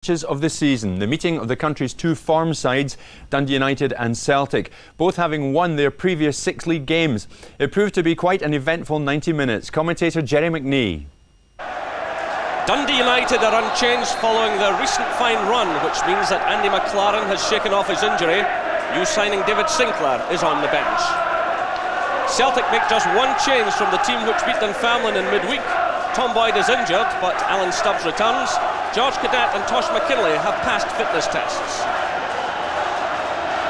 Matches of the season, the meeting of the country's two form sides, Dundee United and Celtic, both having won their previous 6 league games. It proved to be quite an eventful 90 minutes. Commentator Jerry McNee. Dundee United are unchanged following their recent fine run, which means that Andy McLaren has shaken off his injury. New signing David Sinclair is on the bench. Celtic make just one change from the team which beat Dunfermline in midweek. Tom Boyd is injured, but Alan Stubbs returns. George Cadet and Tosh McKinlay have passed fitness tests.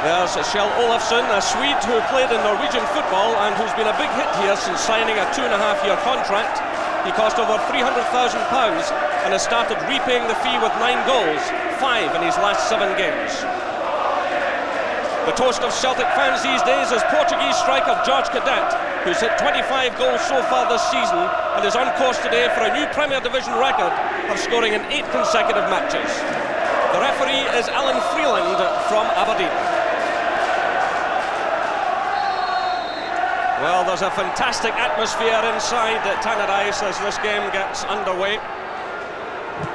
There's Kjell Olofsson, a Swede who played in Norwegian football and who's been a big hit here since signing a 2.5-year contract. He cost over £300,000 and has started repaying the fee with 9 goals, 5 in his last 7 games. The toast of Celtic fans these days is Portuguese striker George Cadet, who's hit 25 goals so far this season and is on course today for a new Premier Division record of scoring in 8 consecutive matches. The referee is Alan Freeland from Aberdeen. Well, there's a fantastic atmosphere inside Tannadice as this game gets underway.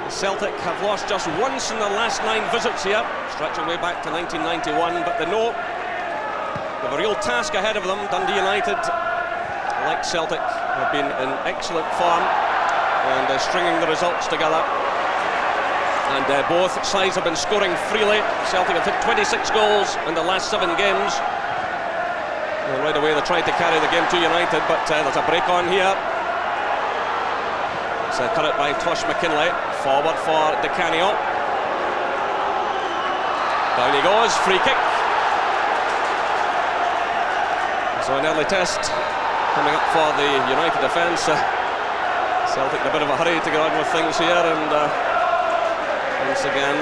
Celtic have lost just once in the last 9 visits here, stretching way back to 1991, but they know they have a real task ahead of them. Dundee United, like Celtic, have been in excellent form and stringing the results together. And both sides have been scoring freely. Celtic have hit 26 goals in the last 7 games. And right away they tried to carry the game to United, but there's a break on here. It's cut it by Tosh McKinlay, forward for Di Canio. Down he goes, free kick. So an early test coming up for the United defence. Celtic in a bit of a hurry to get on with things here, and once again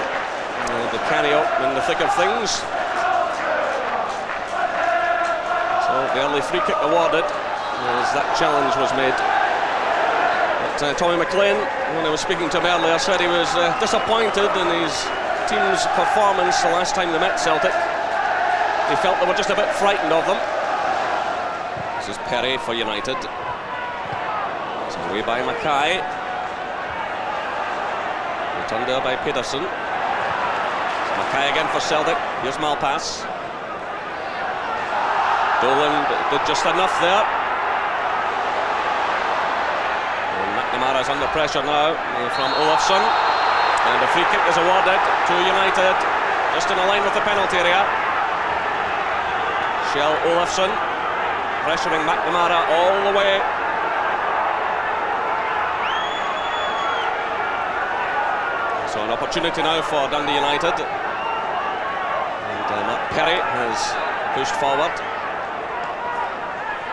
Di Canio in the thick of things. So the early free kick awarded as that challenge was made. But Tommy McLean, when I was speaking to him earlier, said he was disappointed in his team's performance the last time they met Celtic. He felt they were just a bit frightened of them. This is Perry for United. It's away by Mackay. Returned there by Pedersen. Mackay again for Celtic. Here's Malpass. Dolan did just enough there. And McNamara's under pressure now from Olofsson. And a free kick is awarded to United, just in a line with the penalty area. Kjell Olofsson pressuring McNamara all the way. So an opportunity now for Dundee United. And Matt Perry has pushed forward.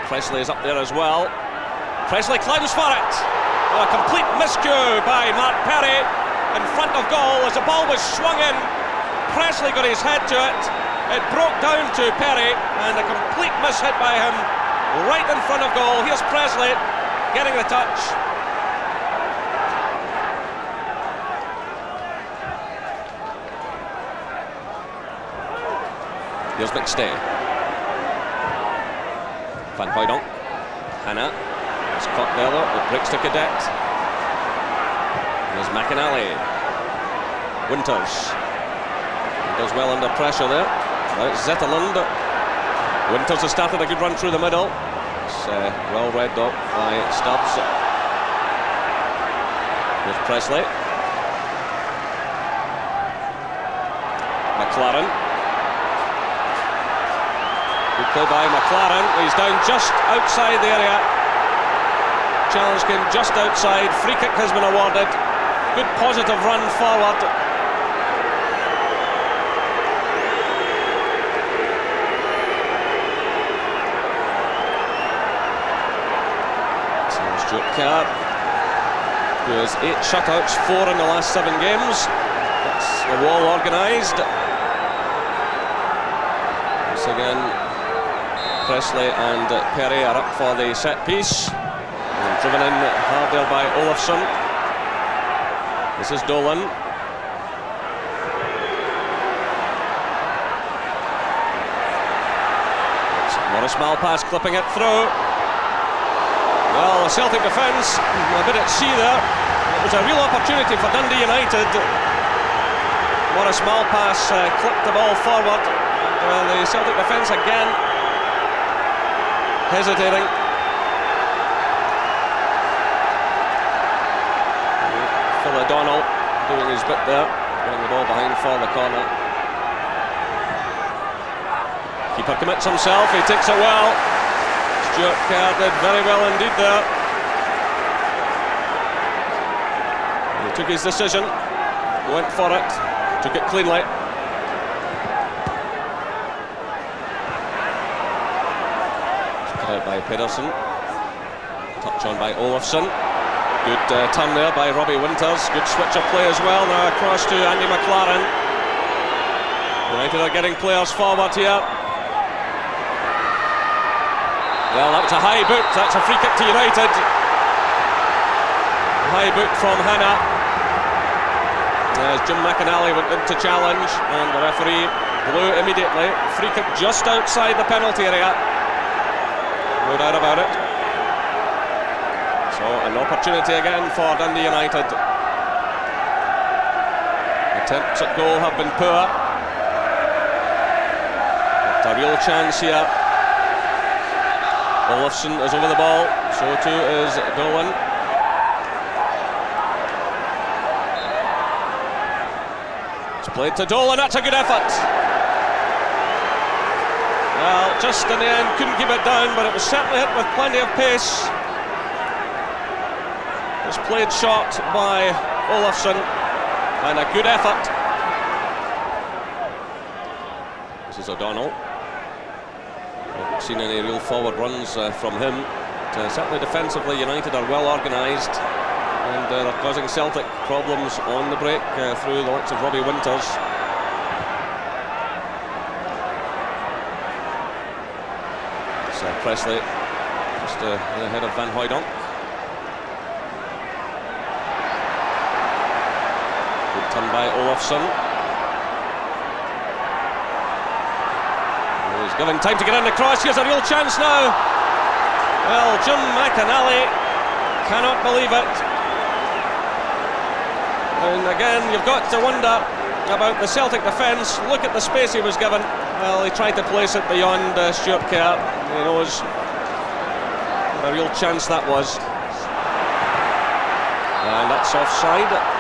Presley is up there as well. Presley climbs for it. Oh, a complete miscue by Mark Perry in front of goal as the ball was swung in. Presley got his head to it. It broke down to Perry and a complete miss-hit by him right in front of goal. Here's Presley getting the touch. Here's McStay. Van Hooydonk. Hanna is caught there though. It breaks to Cadet. There's McInally. Winters. He does well under pressure there. Now it's Zetterlund. Winters has started a good run through the middle. It's well read though by Stubbs. Here's Presley. McLaren. Good play by McLaren. He's down just outside the area. Challenge came just outside. Free kick has been awarded. Good positive run forward. So Stuart Kerr, who has 8 shutouts, 4 in the last 7 games. That's the wall organised. Once again, Presley and Perry are up for the set piece. And driven in hard there by Olofsson. This is Dolan. It's Morris Malpass clipping it through. Well, the Celtic defence a bit at sea there. It was a real opportunity for Dundee United. a small pass, clipped the ball forward. The Celtic defence again hesitating. Phil O'Donnell doing his bit there, getting the ball behind for the corner. Keeper commits himself, he takes it well. Stuart Kerr did very well indeed there. He took his decision, went for it, took it cleanly. Cut out by Pedersen. Touch on by Olafsson. Good turn there by Robbie Winters. Good switch of play as well. Now across to Andy McLaren. United are getting players forward here. Well, that was a high boot. That's a free kick to United. High boot from Hannah. As Jim McInally went in to challenge, and the referee blew immediately. Free kick just outside the penalty area. No doubt about it. So an opportunity again for Dundee United. Attempts at goal have been poor. But a real chance here. Olafsson is over the ball, so too is Dolan. It's played to Dolan, that's a good effort. Well, just in the end, couldn't keep it down, but it was certainly hit with plenty of pace. It's played short by Olafsson, and a good effort. This is O'Donnell. Haven't seen any real forward runs from him. But, certainly defensively, United are well organised, and they're causing Celtic problems on the break through the likes of Robbie Winters. It's Presley just ahead of Van Hooijdonk. Good turn by Olafsson. He's given time to get in the cross. Here's a real chance now. Well, Jim McInally cannot believe it. And again, you've got to wonder about the Celtic defence. Look at the space he was given. Well, he tried to place it beyond Stuart Kerr. He knows what a real chance that was. And that's offside.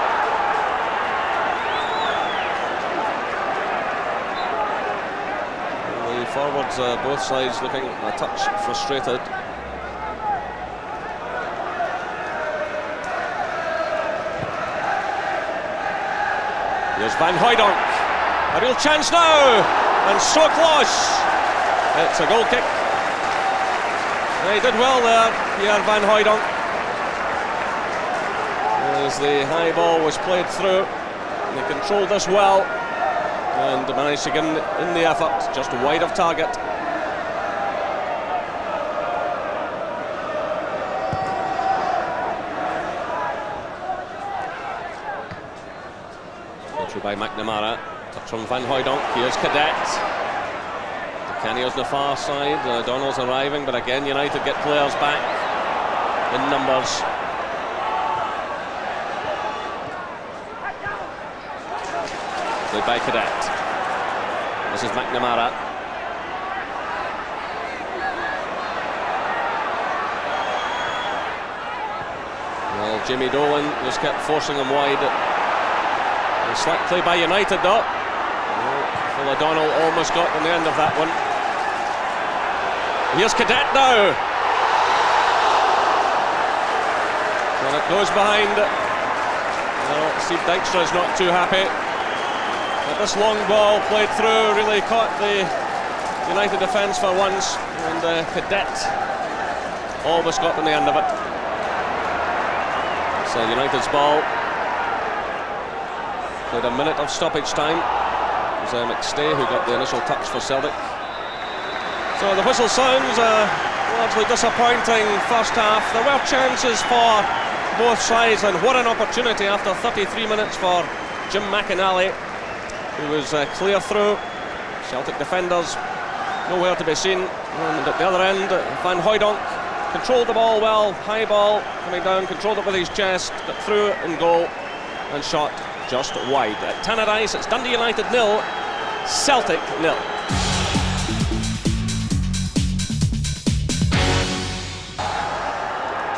Forwards, both sides looking a touch frustrated. Here's Van Hooijdonk. A real chance now, and so close. It's a goal kick. He did well there, Pierre Van Hooijdonk. As the high ball was played through, he controlled this well. And managed to get in the effort, just wide of target. Entry by McNamara, touch from Van Hooijdonk. Here's Cadet. Canio's on the far side. Donald's arriving, but again United get players back in numbers. Played by Cadet. This is McNamara. Well, Jamie Dolan just kept forcing him wide. A slack play by United though. Phil O'Donnell almost got in the end of that one. Here's Cadet now. And it goes behind. Well, Steve Dykstra is not too happy. But this long ball played through really caught the United defence for once, and Cadet almost got in the end of it. So United's ball. Played a minute of stoppage time. It was McStay who got the initial touch for Celtic. So the whistle sounds. Largely disappointing first half. There were chances for both sides, and what an opportunity after 33 minutes for Jim McInally, who was clear through. Celtic defenders nowhere to be seen, and at the other end Van Hooijdonk controlled the ball well, high ball coming down, controlled it with his chest, got through and goal and shot just wide. At Tannadice, it's Dundee United 0, Celtic 0.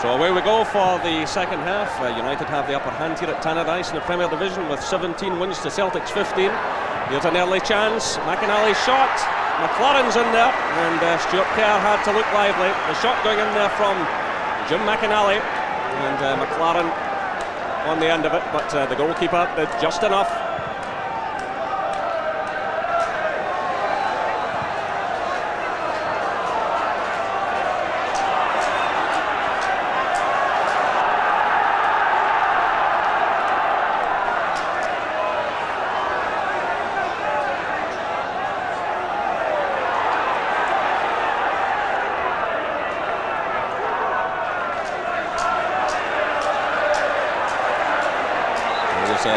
So away we go for the second half. United have the upper hand here at Tannadice in the Premier Division with 17 wins to Celtic's 15. Here's an early chance. McInally's shot. McLaren's in there, and Stuart Kerr had to look lively. The shot going in there from Jim McInally, and McLaren on the end of it, but the goalkeeper did just enough.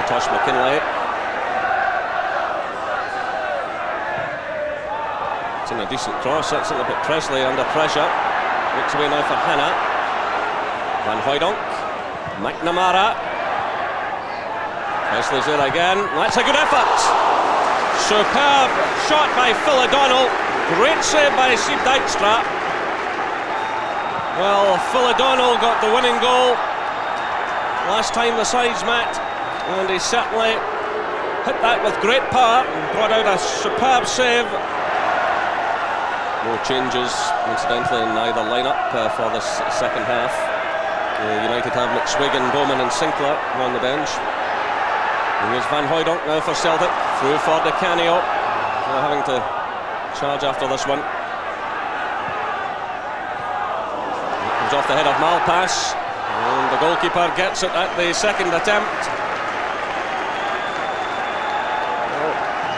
Tosh McKinlay. It's in a decent cross. That's a little bit Presley under pressure. Looks away now for Hannah. Van Hooijdonk. McNamara. Presley's there again. That's a good effort. Superb shot by Phil O'Donnell. Great save by Steve Dijkstra. Well, Phil O'Donnell got the winning goal last time the sides met, and he certainly hit that with great power and brought out a superb save. No changes, incidentally, in either lineup for this second half. United have McSwigan, Bowman and Sinclair on the bench. And here's Van Hooijdonk now for Celtic, through for Di Canio. They're having to charge after this one. It comes off the head of Malpass, and the goalkeeper gets it at the second attempt.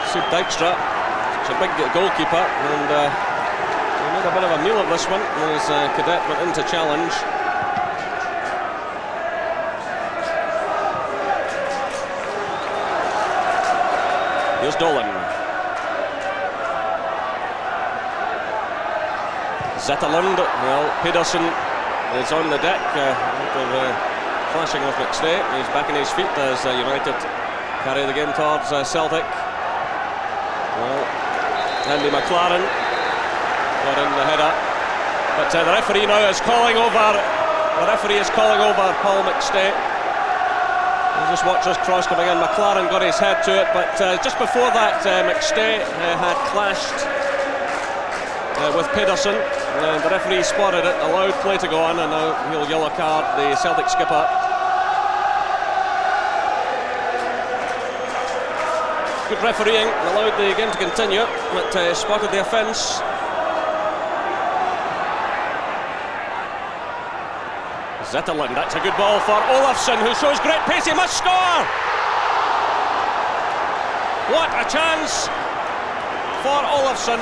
Steve Dijkstra, such a big goalkeeper, and he made a bit of a meal of this one as Cadet went in to challenge. Here's Dolan. Zetterlund, well, Pedersen is on the deck after clashing with McStay. He's back on his feet as United carry the game towards Celtic. Well, Andy McLaren got in the header, but the referee now is calling over. The referee is calling over Paul McStay. We'll just watch this cross coming in. McLaren got his head to it, but just before that, McStay had clashed with Pedersen, and the referee spotted it, allowed play to go on, and now he'll yellow card the Celtic skipper. Good refereeing, allowed the game to continue, but spotted the offence. Zetterlund, that's a good ball for Olafsson, who shows great pace. He must score! What a chance for Olafsson.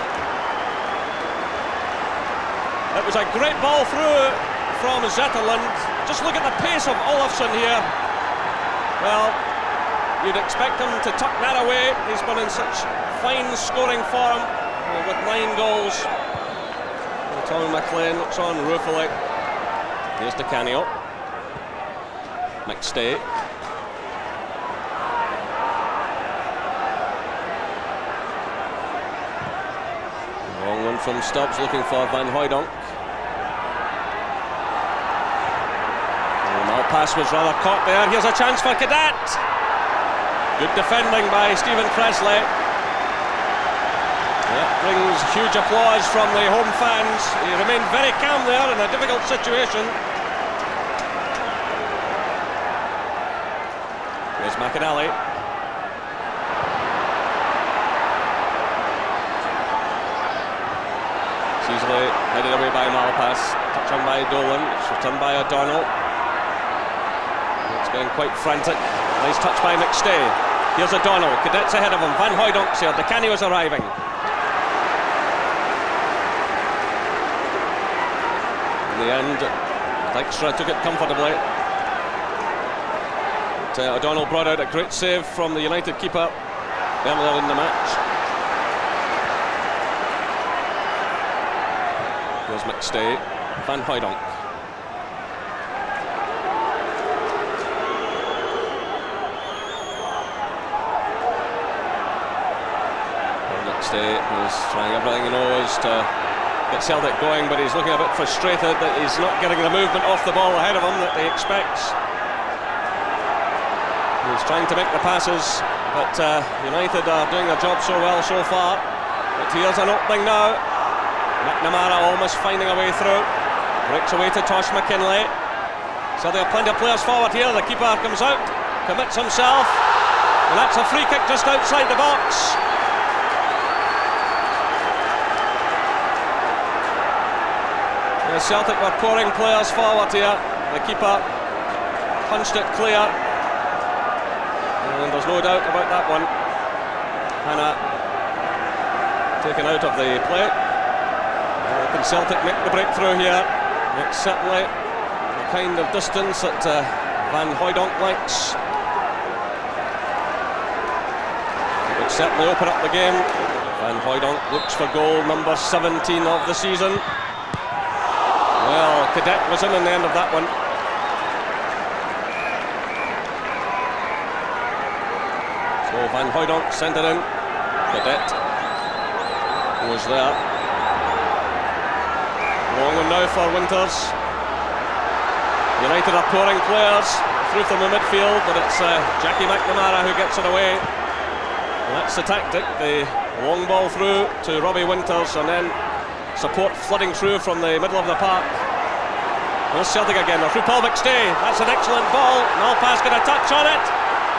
It was a great ball through from Zetterlund. Just look at the pace of Olafsson here. Well, you'd expect him to tuck that away. He's been in such fine scoring form with 9 goals. Tommy McLean looks on ruefully. Here's Di Canio. McStay. Long one from Stubbs, looking for Van Hooijdonk. Malpass was rather caught there. Here's a chance for Cadet. Good defending by Stephen Presley. That brings huge applause from the home fans. He remained very calm there in a difficult situation. Here's McInally. It's easily headed away by Malpass. Touch on by Dolan. It's returned by O'Donnell. It's getting quite frantic. Nice touch by McStay. Here's O'Donnell. Cadet's ahead of him. Van Hooijdonk's here. Di Canio's arriving. In the end, Dijkstra took it comfortably. But O'Donnell brought out a great save from the United keeper earlier in the match. Here's McStay. Van Hooijdonk. McStay is trying everything he knows to get Celtic going, but he's looking a bit frustrated that he's not getting the movement off the ball ahead of him that he expects. He's trying to make the passes, but United are doing their job so well so far. But here's an opening now. McNamara almost finding a way through. Breaks away to Tosh McKinlay. So there are plenty of players forward here. The keeper comes out, commits himself, and that's a free kick just outside the box. The Celtic were pouring players forward here. The keeper punched it clear, and there's no doubt about that one. Hannah taken out of the play. Can Celtic make the breakthrough here? It's certainly the kind of distance that Van Hooijdonk likes. It would certainly open up the game. Van Hooijdonk looks for goal number 17 of the season. Well, Cadet was in the end of that one. So Van Hooijdonk sent it in. Cadet was there. Long one now for Winters. United are pouring players through from the midfield, but it's Jackie McNamara who gets it away. And that's the tactic, the long ball through to Robbie Winters, and then support flooding through from the middle of the park. There's Celtic again, they're through Paul McStay. That's an excellent ball. Malpass got a touch on it.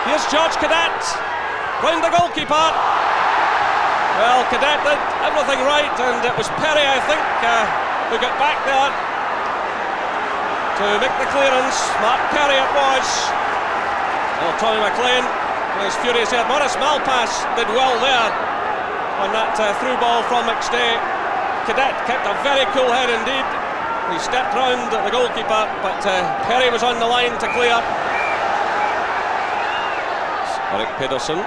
Here's George Cadet round the goalkeeper. Well, Cadet did everything right, and it was Perry, I think, who got back there to make the clearance. Mark Perry it was. Well, Tommy McLean was furious here. Maurice Malpass did well there on that through ball from McStay. Cadet kept a very cool head indeed. He stepped round the goalkeeper, but Perry was on the line to clear. Eric Pedersen.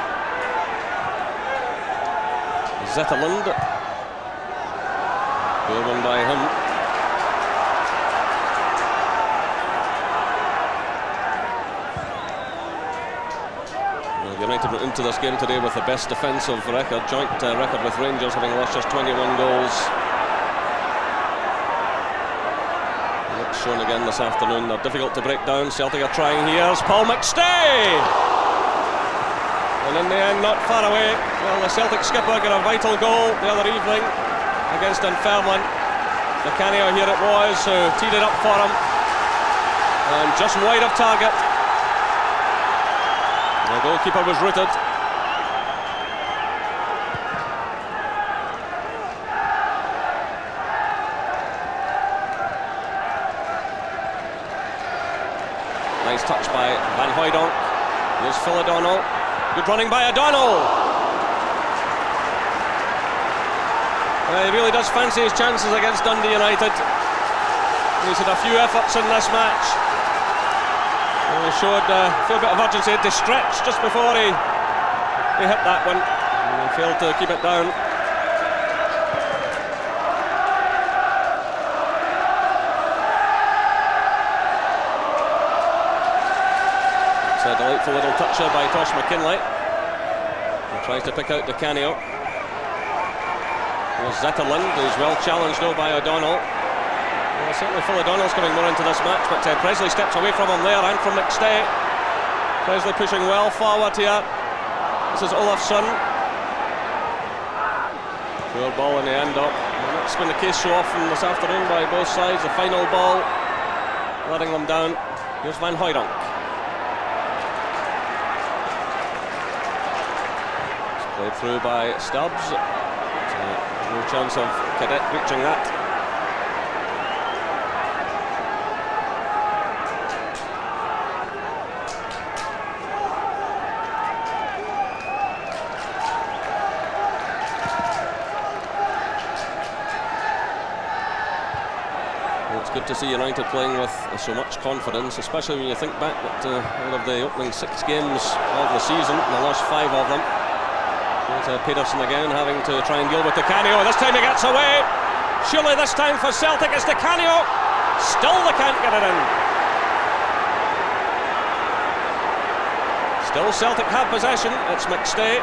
Zetterlund. Good one by him. Well, United went into this game today with the best defensive record, joint record with Rangers, having lost just 21 goals. It's shown again this afternoon. They're difficult to break down. Celtic are trying here. Here's Paul McStay! And in the end, not far away. Well, the Celtic skipper got a vital goal the other evening against Dunfermline. The Canio here it was, who teed it up for him. And just wide of target. The goalkeeper was rooted. Nice touch by Van Hooijdonk. Here's Phil O'Donnell. Good running by O'Donnell. He really does fancy his chances against Dundee United. He's had a few efforts in this match. He showed a fair bit of urgency to stretch just before he hit that one. And he failed to keep it down. It's a delightful little toucher by Tosh McKinlay. He tries to pick out the Canio. There's Zetterlund, who's well challenged though by O'Donnell. Well, certainly Phil O'Donnell's coming more into this match, but Presley steps away from him there and from McStay. Presley pushing well forward here. This is Olafsson. Poor ball in the end up. And that's been the case so often this afternoon by both sides. The final ball letting them down. Here's Van Hooijdonk. Played through by Stubbs. No chance of Cadet reaching that. Well, it's good to see United playing with so much confidence, especially when you think back that out of the opening 6 games of the season, they lost 5 of them. Pedersen again having to try and deal with the Canio. This time he gets away. Surely this time for Celtic it's the Canio. Still they can't get it in. Still Celtic have possession. It's McStay.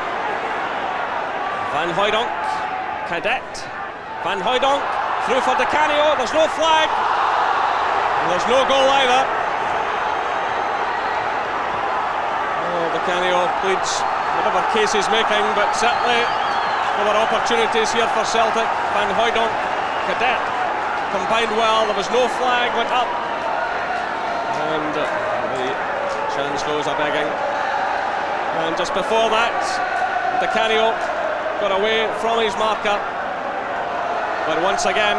Van Hooijdonk. Cadet. Van Hooijdonk through for De Canio. There's no flag. And there's no goal either. Oh, De Canio pleads whatever case he's making, but certainly there were opportunities here for Celtic. Van Hooijdonk, Cadet combined well. There was no flag, went up. And the chance goes a-begging. And just before that, De Canio got away from his marker. But once again,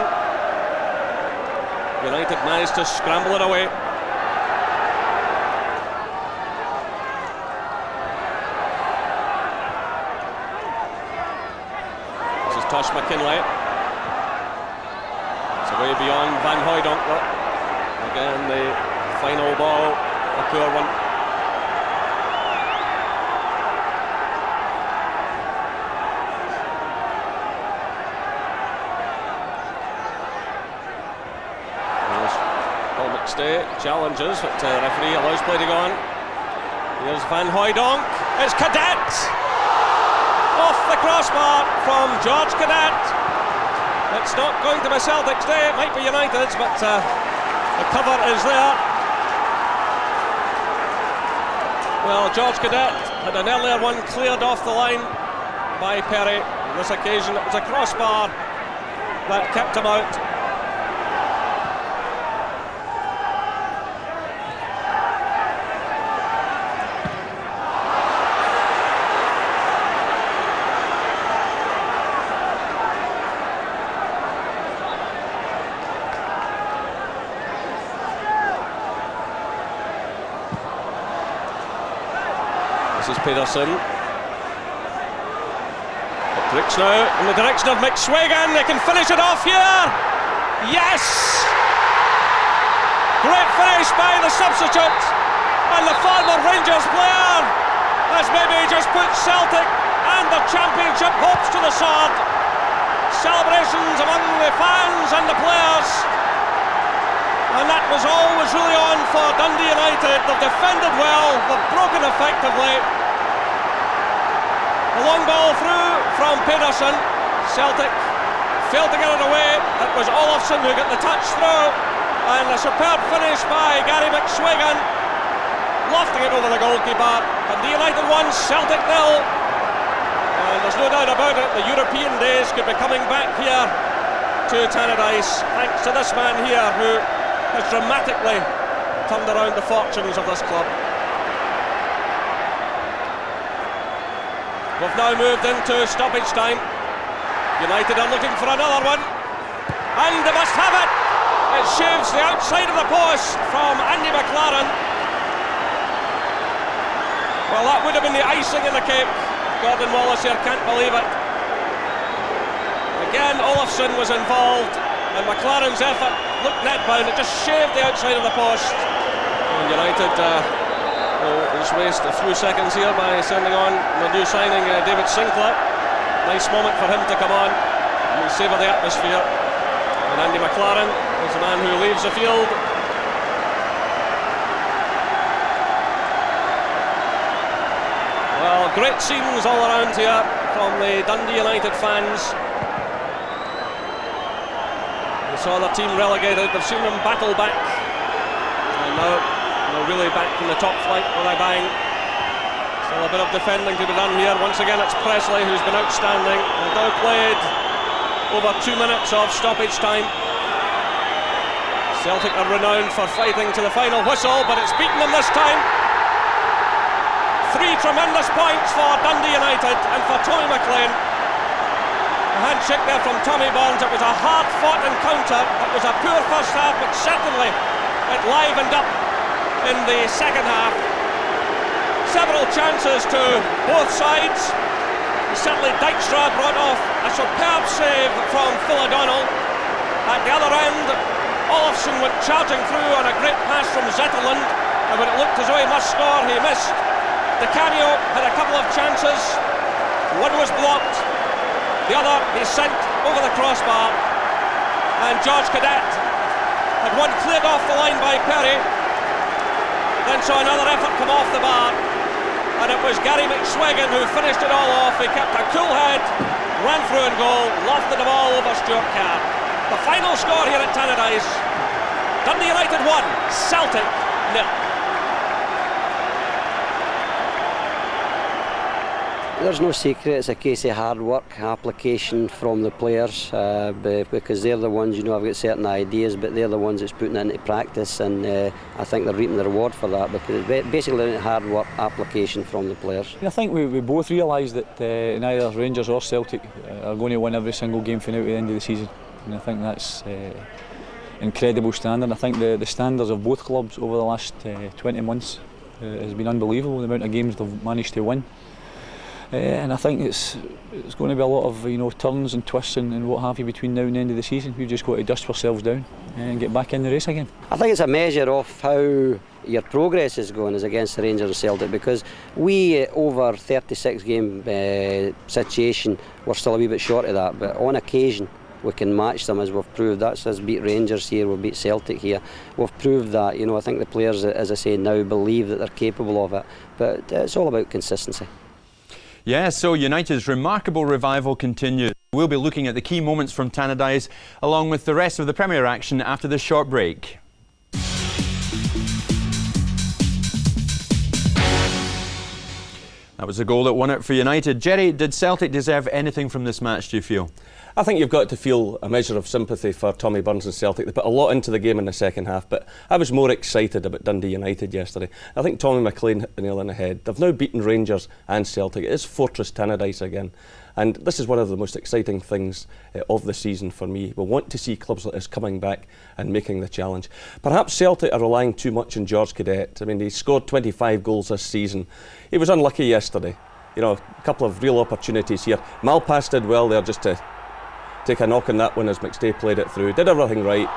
United managed to scramble it away. This is Tosh McKinlay. It's away beyond Van Hooijdonk though. Again, the final ball, a poor one. Challenges, but the referee allows play to go on. Here's Van Hooijdonk. It's Cadet! Off the crossbar from George Cadet. It's not going to be Celtic's day, it might be United's, but the cover is there. Well, George Cadet had an earlier one cleared off the line by Perry. On this occasion it was a crossbar that kept him out. This is Pedersen. Tricks now in the direction of McSwagan. They can finish it off here. Yes! Great finish by the substitute. And the former Rangers player has maybe just put Celtic and the championship hopes to the sword. Celebrations among the fans and the players. And that was always really on for Dundee United. They've defended well, they've broken effectively. The long ball through from Pedersen. Celtic failed to get it away. It was Olofsson who got the touch through. And a superb finish by Gary McSwagan, lofting it over the goalkeeper. Dundee United 1, Celtic 0. And there's no doubt about it, the European days could be coming back here to Tannadice, thanks to this man here who has dramatically turned around the fortunes of this club. We've now moved into stoppage time. United are looking for another one, and they must have it. It shaves the outside of the post from Andy McLaren. Well, that would have been the icing in the cake. Gordon Wallace here can't believe it. Again, Olofsson was involved, and McLaren's effort looked net bound. It just shaved the outside of the post. And United just waste a few seconds here by sending on the new signing, David Sinclair. Nice moment for him to come on and savour the atmosphere. And Andy McLaren is the man who leaves the field. Well, great scenes all around here from the Dundee United fans. They saw their team relegated, they've seen them battle back, and now they're really back in the top flight where they're buying. Still a bit of defending to be done here. Once again it's Presley who's been outstanding. They've now played over 2 minutes of stoppage time. Celtic are renowned for fighting to the final whistle, but it's beaten them this time. 3 tremendous points for Dundee United and for Tommy McLean. A handshake there from Tommy Burns. It was a hard-fought encounter. It was a poor first half, but certainly it livened up in the second half. Several chances to both sides. Certainly Dijkstra brought off a superb save from Phil O'Donnell. At the other end, Olofsson went charging through on a great pass from Zetterlund, and when it looked as though he must score, he missed. De Canio had a couple of chances. One was blocked, the other he sent over the crossbar, and George Cadet had one cleared off the line by Perry, then saw another effort come off the bar, and it was Gary McSwagan who finished it all off. He kept a cool head, ran through and goal, lofted the ball over Stuart Carr. The final score here at Tannadice: Dundee United 1, Celtic 0. There's no secret, it's a case of hard work, application from the players, because they're the ones, have got certain ideas, but they're the ones that's putting it into practice, and I think they're reaping the reward for that, because it's basically hard work, application from the players. I think we both realise that neither Rangers or Celtic are going to win every single game from now to the end of the season, and I think that's incredible standard. I think the standards of both clubs over the last 20 months has been unbelievable, the amount of games they've managed to win. And I think it's going to be a lot of turns and twists and what have you between now and the end of the season. We've just got to dust ourselves down and get back in the race again. I think it's a measure of how your progress is going as against the Rangers and Celtic, because we over 36 game situation we're still a wee bit short of that, but on occasion we can match them, as we've proved. That's us beat Rangers here, we've beat Celtic here. We've proved that. I think the players, as I say, now believe that they're capable of it, but it's all about consistency. Yeah, so United's remarkable revival continues. We'll be looking at the key moments from Tannadice along with the rest of the Premier action after this short break. That was the goal that won it for United. Jerry, did Celtic deserve anything from this match, do you feel? I think you've got to feel a measure of sympathy for Tommy Burns and Celtic. They put a lot into the game in the second half, but I was more excited about Dundee United yesterday. I think Tommy McLean hit the nail on the head. They've now beaten Rangers and Celtic. It is Fortress Tannadice again. And this is one of the most exciting things of the season for me. We want to see clubs like this coming back and making the challenge. Perhaps Celtic are relying too much on George Cadet. I mean, he scored 25 goals this season. He was unlucky yesterday. A couple of real opportunities here. Malpass did well there just to take a knock on that one as McStay played it through. Did everything right.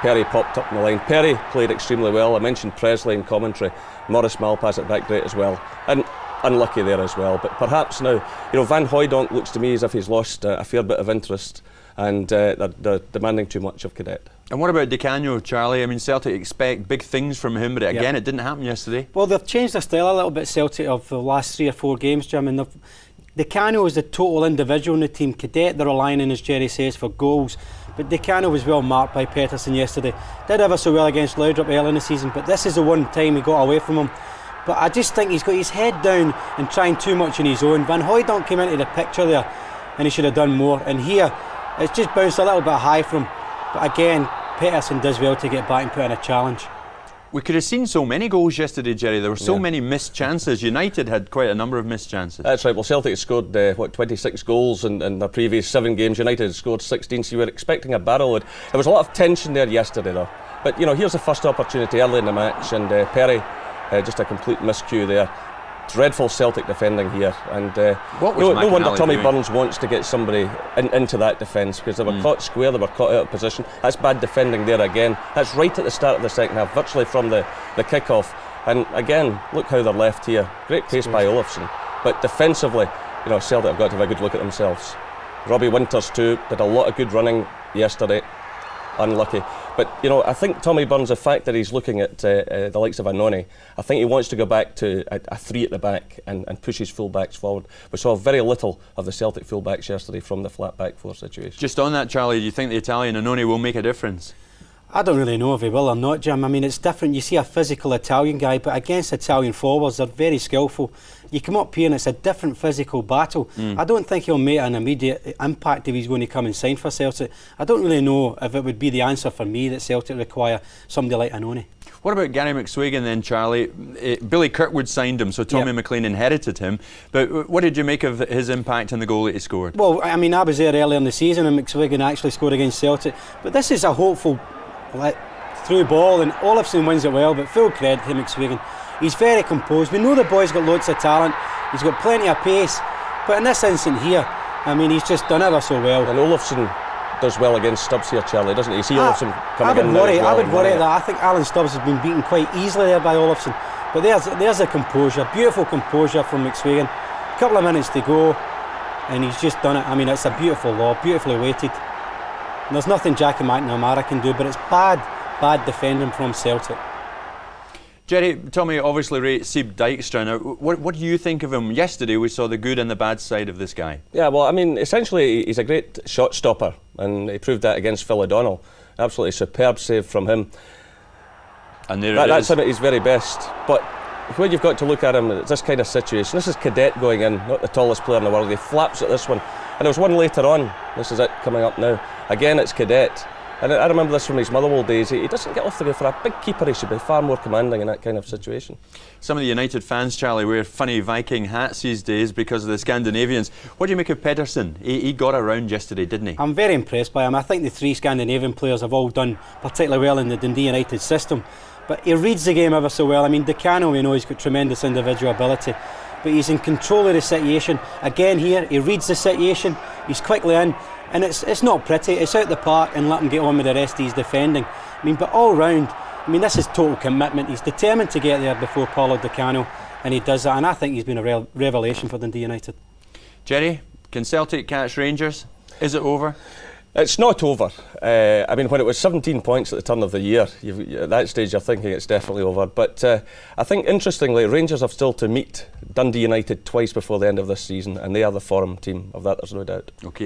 Perry popped up in the line. Perry played extremely well. I mentioned Presley in commentary. Maurice Malpass at back great as well. And unlucky there as well. But perhaps now, Van Hooijdonk looks to me as if he's lost a fair bit of interest, and they're demanding too much of Cadet. And what about Di Canio, Charlie? I mean, Celtic expect big things from him, but again, it didn't happen yesterday. Well, they've changed their style a little bit, Celtic, of the last 3 or 4 games, Jim, and Di Canio is the total individual in the team. Cadet, they're relying on, as Jerry says, for goals. But Di Canio was well marked by Pettersson yesterday. Did ever so well against Laudrup early in the season, but this is the one time he got away from him. But I just think he's got his head down and trying too much on his own. Van Hooijdonk came into the picture there, and he should have done more. And here, it's just bounced a little bit high from him. But again, Pettersson does well to get back and put in a challenge. We could have seen so many goals yesterday, Jerry. There were so many missed chances. United had quite a number of missed chances. That's right. Well, Celtic had scored 26 goals in their previous 7 games. United had scored 16, so you were expecting a barrel load. There was a lot of tension there yesterday, though. But here's the first opportunity early in the match, and Perry just a complete miscue there. Dreadful Celtic defending here, and no wonder Tommy Burns wants to get somebody into that defence, because they were caught square, they were caught out of position. That's bad defending there again. That's right at the start of the second half, virtually from the kick-off. And again, look how they're left here. Great pace by Olofsson, but defensively, Celtic have got to have a good look at themselves. Robbie Winters too did a lot of good running yesterday. Unlucky. But, I think Tommy Burns, the fact that he's looking at the likes of Annoni, I think he wants to go back to a 3 at the back and push his full-backs forward. We saw very little of the Celtic full-backs yesterday from the flat back 4 situation. Just on that, Charlie, do you think the Italian Annoni will make a difference? I don't really know if he will or not, Jim. I mean, it's different. You see a physical Italian guy, but against Italian forwards, they're very skillful. You come up here and it's a different physical battle. I don't think he'll make an immediate impact if he's going to come and sign for Celtic. I don't really know if it would be the answer for me that Celtic require somebody like Annoni. What about Gary McSwagan then, Charlie? Billy Kirkwood signed him, so Tommy McLean inherited him. But what did you make of his impact in the goal that he scored? Well, I mean, I was there earlier in the season and McSwagan actually scored against Celtic. But this is a hopeful through ball, and Olofsson wins it well, but full credit to McSwagan. He's very composed. We know the boy's got loads of talent. He's got plenty of pace. But in this instant here, I mean, he's just done ever so well. And Olofsson does well against Stubbs here, Charlie, doesn't he? You see Olofsson coming in now as well. I would worry that. I think Alan Stubbs has been beaten quite easily there by Olofsson. But there's a composure, beautiful composure from McSwagan. A couple of minutes to go, and he's just done it. I mean, it's a beautiful lob, beautifully weighted. And there's nothing Jackie McNamara can do, but it's bad defending from Celtic. Jerry, Tommy obviously rates Sieb Dijkstra. Now, what do you think of him? Yesterday we saw the good and the bad side of this guy. Yeah, well, I mean, essentially he's a great shot stopper, and he proved that against Phil O'Donnell. Absolutely superb save from him. And there that's him at his very best. But when you've got to look at him, it's this kind of situation. This is Cadet going in, not the tallest player in the world. He flaps at this one. And there was one later on. This is it coming up now. Again, it's Cadet. And I remember this from his Motherwell days. He doesn't get off the go for a big keeper. He should be far more commanding in that kind of situation. Some of the United fans, Charlie, wear funny Viking hats these days because of the Scandinavians. What do you make of Pedersen? He got around yesterday, didn't he? I'm very impressed by him. I think the three Scandinavian players have all done particularly well in the Dundee United system. But he reads the game ever so well. I mean, Decano, we know he's got tremendous individual ability, but he's in control of the situation. Again here, he reads the situation, he's quickly in, and it's not pretty. It's out the park and let him get on with the rest of his defending. I mean, but all round, I mean, this is total commitment. He's determined to get there before Paulo Decano, and he does that, and I think he's been a revelation for Dundee United. Jerry, can Celtic catch Rangers? Is it over? It's not over. I mean, when it was 17 points at the turn of the year, at that stage you're thinking it's definitely over. But I think, interestingly, Rangers have still to meet Dundee United twice before the end of this season, and they are the form team of that, there's no doubt. Okay.